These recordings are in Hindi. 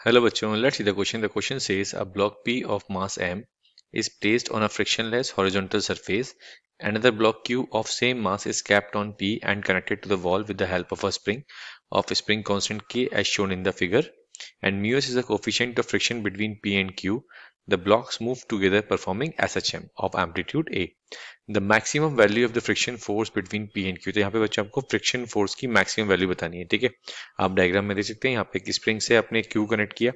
Hello bachcho, let's see the question. The question says a block P of mass m is placed on a frictionless horizontal surface. Another block Q of same mass is capped on P and connected to the wall with the help of a spring constant K as shown in the figure. And mu s is the coefficient of friction between P and Q. The blocks move together performing SHM of amplitude A. The maximum value of the friction force between P and Q. तो यहाँ पे बच्चों आपको फ्रिक्शन फोर्स की मैक्सिमम वैल्यू बतानी है, ठीक है। आप डायग्राम में देख सकते हैं, यहाँ पे एक स्प्रिंग से आपने क्यू कनेक्ट किया,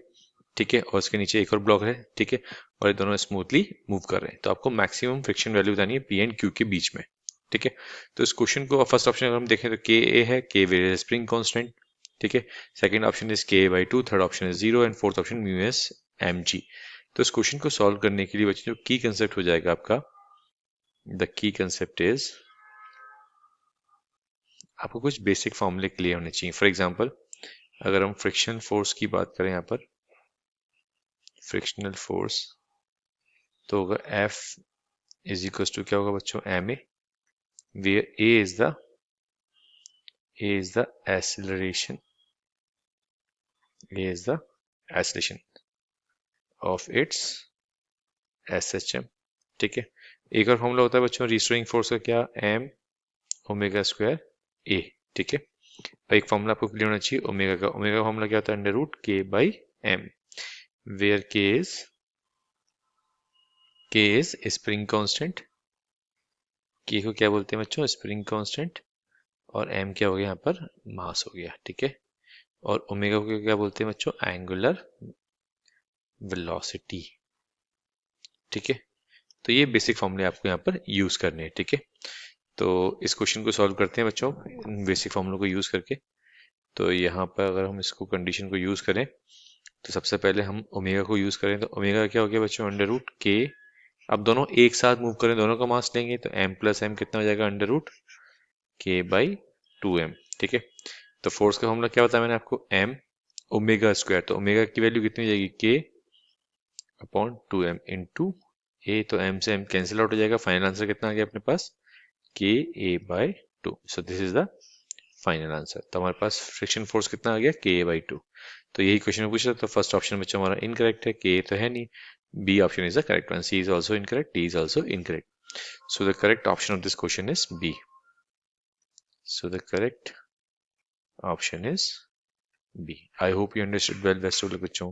ठीक है, और उसके नीचे एक और ब्लॉक है, ठीक है, और ये दोनों स्मूथली मूव कर रहे हैं। तो आपको मैक्सिमम फ्रिक्शन वैल्यू बतानी है पी एंड क्यू के बीच में, ठीक है। तो इस क्वेश्चन को फर्स्ट ऑप्शन अगर हम देखें तो के ए है, के वेरियस स्प्रिंग कांस्टेंट, ठीक है। Second option is k by 2, third option is 0 and fourth option mu s m g. तो इस क्वेश्चन को सॉल्व करने के लिए बच्चों जो की कंसेप्ट हो जाएगा आपका, द की कंसेप्ट इज, आपको कुछ बेसिक फॉर्मूले क्लियर होने चाहिए। फॉर एग्जांपल अगर हम फ्रिक्शन फोर्स की बात करें, यहाँ पर फ्रिक्शनल फोर्स तो होगा F इज इक्वल टू क्या होगा बच्चों, m a, where a is the acceleration, a is the acceleration of its SHM, ठीक है। एक और फॉर्मूला होता है बच्चों रिस्टोरिंग फोर्स का, क्या, एम ओमेगा स्क्वायर ए, ठीक है। एक फॉर्मूला आपको क्लियर होना चाहिए ओमेगा का। ओमेगा का फॉर्मूला क्या होता है, अंडर रूट के बाई एम, वेयर के इज स्प्रिंग कांस्टेंट। के को क्या बोलते हैं बच्चों, स्प्रिंग कांस्टेंट, और एम क्या हो गया यहाँ पर, मास हो गया, ठीक है। और ओमेगा को क्या बोलते हैं बच्चों, एंगुलर वेलोसिटी, ठीक है। तो ये बेसिक फॉर्मूले आपको यहाँ पर यूज करने हैं, ठीक है। तो इस क्वेश्चन को सॉल्व करते हैं बच्चों बेसिक फॉर्मूलों को यूज करके। तो यहाँ पर अगर हम इसको कंडीशन को यूज करें तो सबसे पहले हम ओमेगा को यूज करें, तो ओमेगा क्या हो गया बच्चों, अंडर रूट के। अब दोनों एक साथ मूव करें, दोनों का मास लेंगे तो m प्लस एम कितना हो जाएगा, अंडर रूट के बाई 2m, ठीक है। तो फोर्स का फॉर्मूला क्या होता है मैंने आपको, m ओमेगा स्क्वायर, तो ओमेगा की वैल्यू कितनी हो जाएगी, k अपॉन 2m इंटू ए, तो m से m कैंसिल आउट हो जाएगा। फाइनल आंसर कितना आ गया अपने पास, के a by 2। So this is the final answer. तो हमारे पास फ्रिक्शन फोर्स कितना आ गया, के ए बाई 2। तो यही क्वेश्चन में पूछ रहा था। फर्स्ट ऑप्शन में हमारा इनकरेक्ट है, के तो है नहीं, B option is the correct one, C is also incorrect, D is also incorrect. So the correct option of this question is B. So the correct option is B. I hope you understood well. Best of luck, bachcho.